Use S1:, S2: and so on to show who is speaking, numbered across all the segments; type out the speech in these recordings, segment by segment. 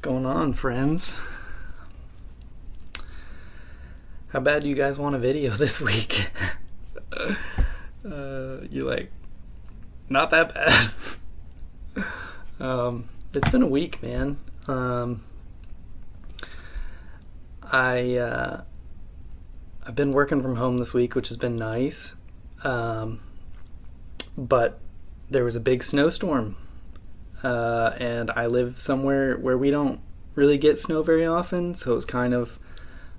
S1: going on, friends? How bad do you guys want a video this week? You like, not that bad. It's been a week, man. I've been working from home this week, which has been nice. But there was a big snowstorm. And I live somewhere where we don't really get snow very often, so it was kind of,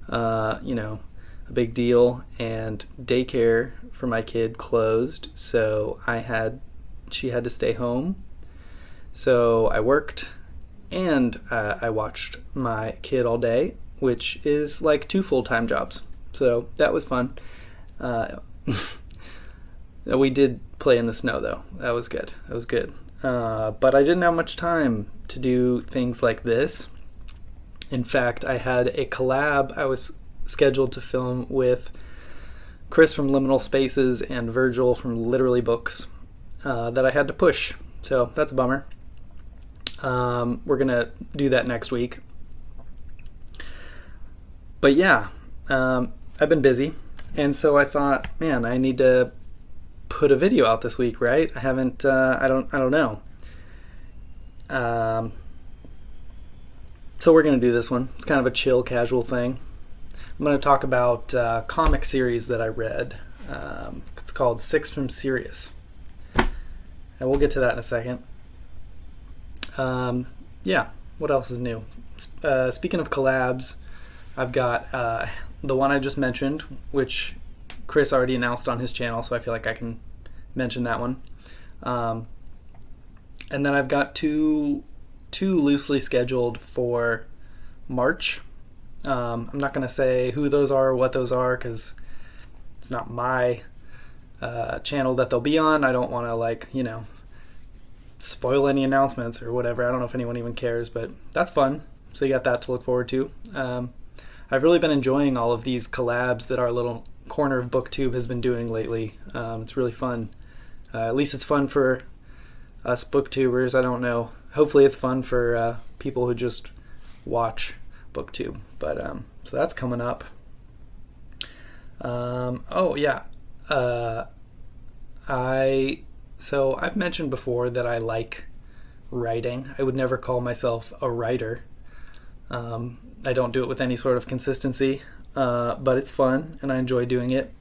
S1: a big deal. And daycare for my kid closed, so she had to stay home. So I worked, and I watched my kid all day, which is like 2 full-time jobs. So that was fun. We did play in the snow, though. That was good. But I didn't have much time to do things like this. In fact, I had a collab I was scheduled to film with Chris from Liminal Spaces and Virgil from Literally Books that I had to push. So that's a bummer. We're going to do that next week. But yeah, I've been busy. And so I thought, man, I need to put a video out this week, right? I haven't, I don't know. So we're going to do this one. It's kind of a chill, casual thing. I'm going to talk about a comic series that I read. It's called Six from Sirius. And we'll get to that in a second. What else is new? Speaking of collabs, I've got the one I just mentioned, which Chris already announced on his channel, so I feel like I can mention that one. And then I've got two loosely scheduled for March. I'm not going to say who those are or what those are, because it's not my channel that they'll be on. I don't want to spoil any announcements or whatever. I don't know if anyone even cares, but that's fun. So you got that to look forward to. I've really been enjoying all of these collabs that our little corner of BookTube has been doing lately. It's really fun. At least it's fun for us booktubers. I don't know. Hopefully it's fun for people who just watch BookTube. But so that's coming up. I've mentioned before that I like writing. I would never call myself a writer. I don't do it with any sort of consistency, but it's fun and I enjoy doing it.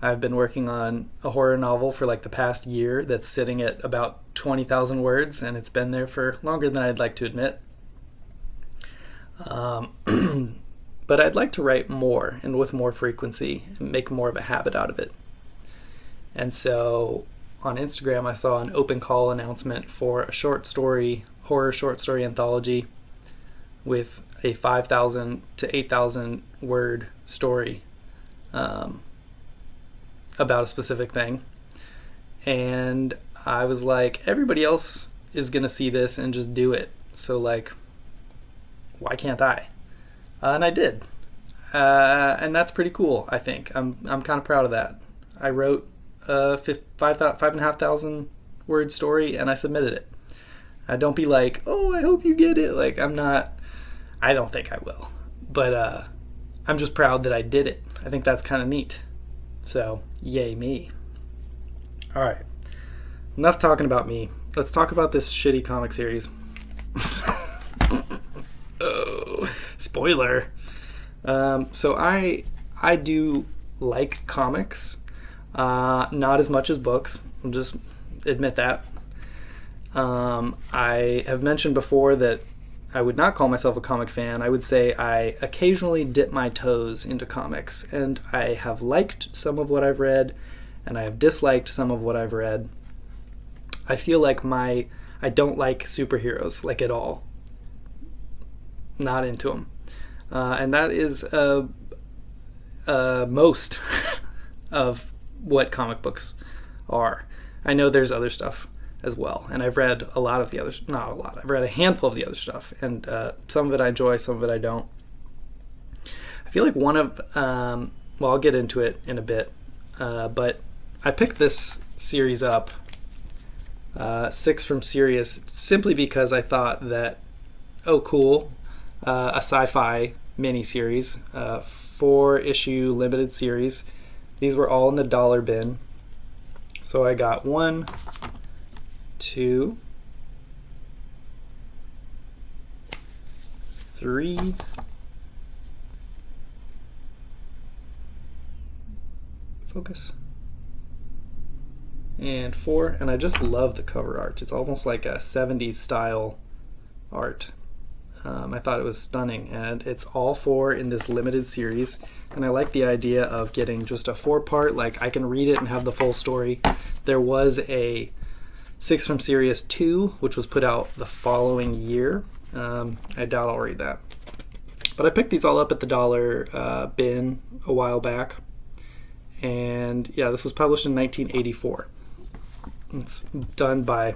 S1: I've been working on a horror novel for like the past year that's sitting at about 20,000 words, and it's been there for longer than I'd like to admit. But I'd like to write more and with more frequency and make more of a habit out of it. And so on Instagram, I saw an open call announcement for a horror short story anthology with a 5,000 to 8,000 word story about a specific thing. And I was like, everybody else is going to see this and just do it. So why can't I? And I did. And that's pretty cool, I think. I'm kind of proud of that. I wrote a 5,500 word story and I submitted it. Don't be like, oh, I hope you get it. I don't think I will. But I'm just proud that I did it. I think that's kind of neat. So, yay me. All right. Enough talking about me. Let's talk about this shitty comic series. Oh, spoiler. So I do like comics. Not as much as books. I'll just admit that. I have mentioned before that I would not call myself a comic fan. I would say I occasionally dip my toes into comics, and I have liked some of what I've read, and I have disliked some of what I've read. I feel like I don't like superheroes, at all. Not into them. And that is most of what comic books are. I know there's other stuff as well, and I've read a lot of the others. Not a lot. I've read a handful of the other stuff, and some of it I enjoy, some of it I don't. I feel like one of I'll get into it in a bit, but I picked this series up, Six from Sirius, simply because I thought that oh cool, a sci-fi miniseries, 4-issue limited series. These were all in the dollar bin. So I got 1, 2, 3, focus, and 4, and I just love the cover art. It's almost like a 70s style art. I thought it was stunning, and it's all 4 in this limited series, and I like the idea of getting just a 4-part, like I can read it and have the full story. There was a 6 from Sirius 2, which was put out the following year. I doubt I'll read that. But I picked these all up at the dollar bin a while back, and yeah, this was published in 1984. It's done by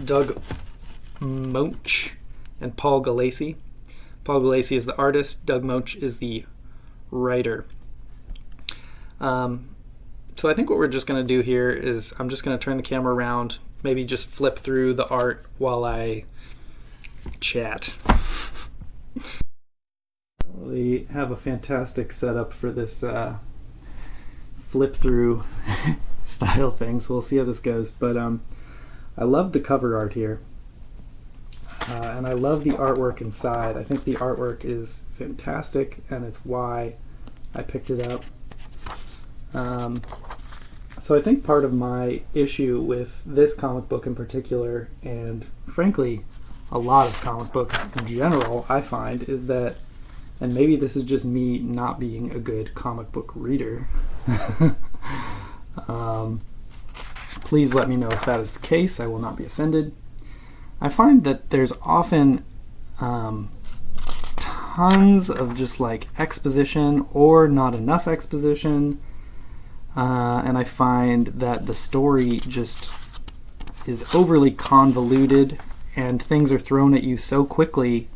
S1: Doug Moench and Paul Galassi. Paul Galassi is the artist. Doug Moench is the writer. So I think what we're just going to do here is I'm just going to turn the camera around, maybe just flip through the art while I chat. We have a fantastic setup for this flip through style thing, so we'll see how this goes. But I love the cover art here. And I love the artwork inside. I think the artwork is fantastic, and it's why I picked it up. So I think part of my issue with this comic book in particular, and frankly a lot of comic books in general, I find, is that, and maybe this is just me not being a good comic book reader, please let me know if that is the case. I will not be offended. I find that there's often tons of just like exposition or not enough exposition, and I find that the story just is overly convoluted and things are thrown at you so quickly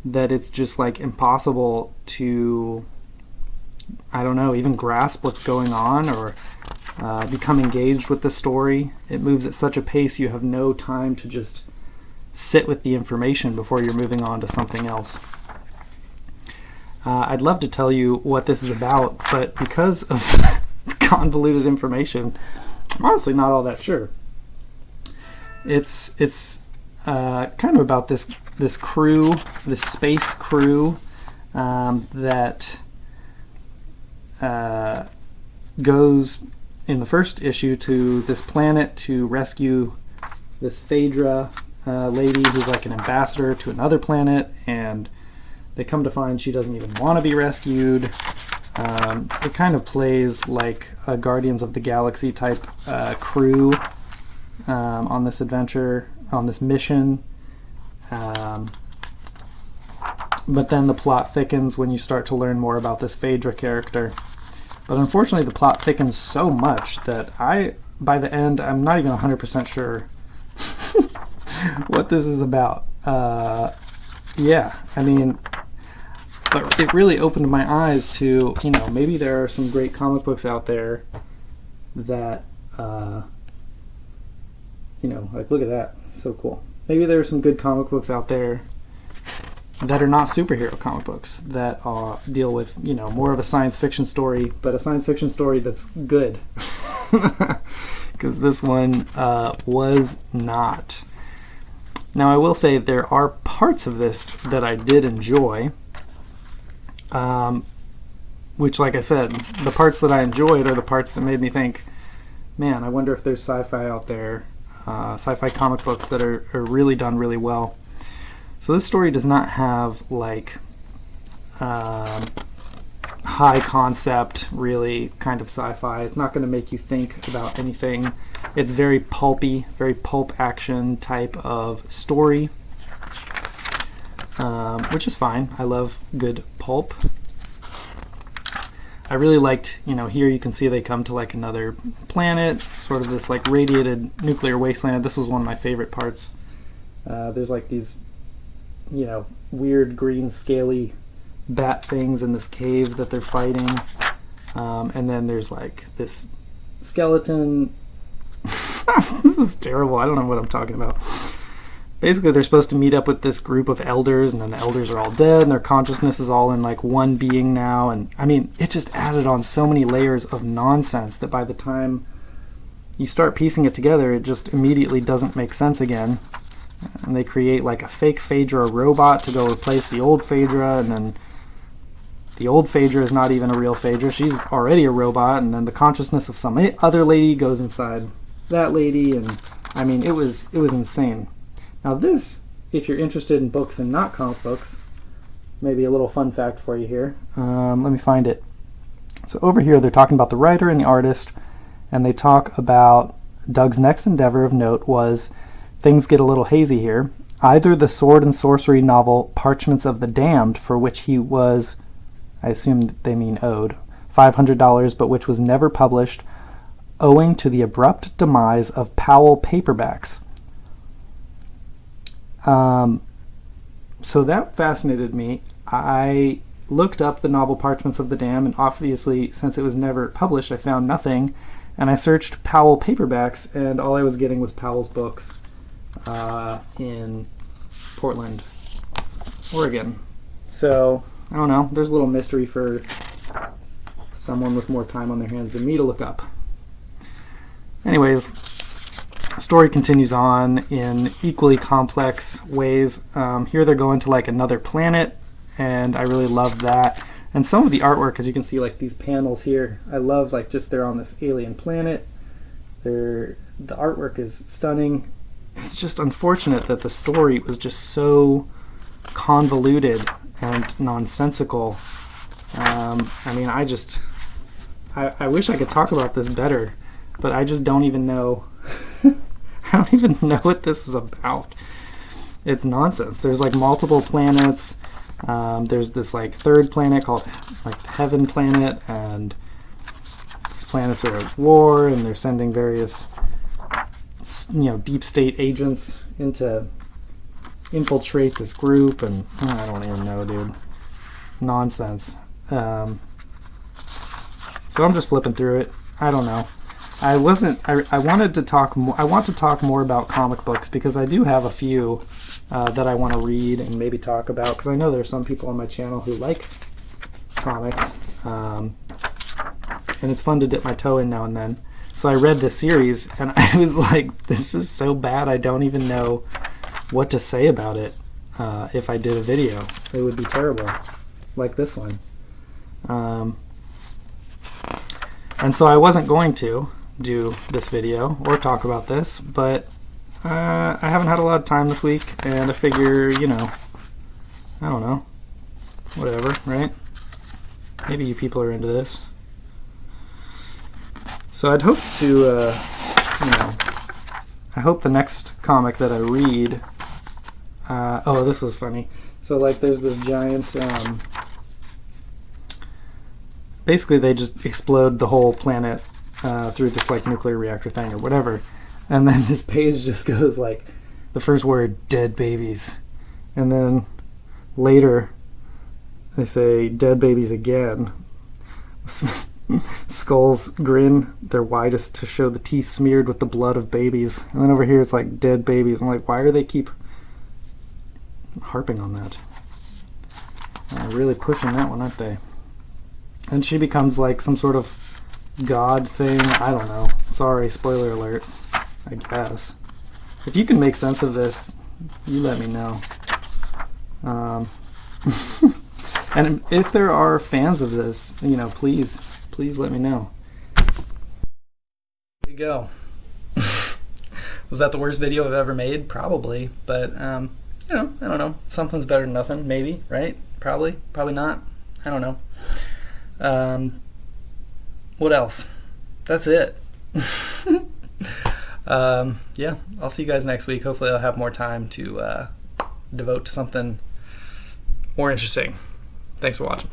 S1: that it's just like impossible to, I don't know, even grasp what's going on or become engaged with the story. It moves at such a pace you have no time to just sit with the information before you're moving on to something else. I'd love to tell you what this is about, but because of convoluted information, I'm honestly not all that sure. It's kind of about this crew, this space crew that goes in the first issue to this planet to rescue this Phaedra lady who's like an ambassador to another planet, and they come to find she doesn't even want to be rescued. It kind of plays like a Guardians of the Galaxy type crew on this adventure, on this mission. But then the plot thickens when you start to learn more about this Phaedra character. But unfortunately, the plot thickens so much that by the end, I'm not even 100% sure what this is about. Yeah, I mean, but it really opened my eyes to, maybe there are some great comic books out there that, like, look at that, so cool. Maybe there are some good comic books out there that are not superhero comic books that deal with, more of a science fiction story, but a science fiction story that's good. Because this one was not. Now, I will say there are parts of this that I did enjoy, which, like I said, the parts that I enjoyed are the parts that made me think, man, I wonder if there's sci-fi out there, sci-fi comic books that are really done really well. So this story does not have, like, high concept, really kind of sci-fi. It's not going to make you think about anything. It's very pulpy, very pulp action type of story, which is fine. I love good pulp. I really liked, here you can see they come to like another planet, sort of this like radiated nuclear wasteland. This was one of my favorite parts. There's like these, weird green scaly bat things in this cave that they're fighting. And then there's like this skeleton. This is terrible. I don't know what I'm talking about. basically they're supposed to meet up with this group of elders, and then the elders are all dead, and their consciousness is all in like one being now. And I mean, it just added on so many layers of nonsense that by the time you start piecing it together, it just immediately doesn't make sense again. And they create like a fake Phaedra robot to go replace the old Phaedra, and then the old Phaedra is not even a real Phaedra. She's already a robot, and then the consciousness of some other lady goes inside that lady, and I mean, it was insane. Now this, if you're interested in books and not comic books, maybe a little fun fact for you here. Let me find it. So over here, they're talking about the writer and the artist, and they talk about Doug's next endeavor of note was, things get a little hazy here, either the sword and sorcery novel Parchments of the Damned, for which he was, I assume they mean owed, $500, but which was never published, owing to the abrupt demise of Powell paperbacks. So that fascinated me. I looked up the novel Parchments of the Damned, and obviously, since it was never published, I found nothing. And I searched Powell paperbacks, and all I was getting was Powell's books in Portland, Oregon. So, I don't know. There's a little mystery for someone with more time on their hands than me to look up. Anyways, the story continues on in equally complex ways. Here they're going to like another planet, and I really love that. And some of the artwork, as you can see, like these panels here, I love like just they're on this alien planet. The artwork is stunning. It's just unfortunate that the story was just so convoluted and nonsensical. I mean, I wish I could talk about this better, but I just don't even know. I don't even know what this is about. It's nonsense. There's like multiple planets. There's this like third planet called like the Heaven Planet, and these planets are at war, and they're sending various, deep state agents in to infiltrate this group, and I don't even know, dude. Nonsense. So I'm just flipping through it. I don't know. I wanted to talk more. I want to talk more about comic books because I do have a few that I want to read and maybe talk about, because I know there's some people on my channel who like comics, and it's fun to dip my toe in now and then. So I read this series, and I was like, this is so bad, I don't even know what to say about it. If I did a video, it would be terrible, like this one. And so I wasn't going to do this video or talk about this, but I haven't had a lot of time this week, and I figure, I don't know, whatever, right? Maybe you people are into this. So I'd hope to, I hope the next comic that I read, this was funny. So like there's this giant, basically they just explode the whole planet through this like nuclear reactor thing or whatever. And then this page just goes like, the first word, dead babies. And then later they say, dead babies again. Skulls grin their widest to show the teeth smeared with the blood of babies. And then over here it's like, dead babies. I'm like, why are they keep harping on that? Really pushing that one, aren't they? And she becomes like some sort of god thing. I don't know. Sorry, spoiler alert. I guess. If you can make sense of this, you let me know. And if there are fans of this, please let me know. There you go. Was that the worst video I've ever made? Probably. But, I don't know. Something's better than nothing, maybe, right? Probably not. I don't know. What else? That's it. Yeah, I'll see you guys next week. Hopefully I'll have more time to devote to something more interesting. Thanks for watching.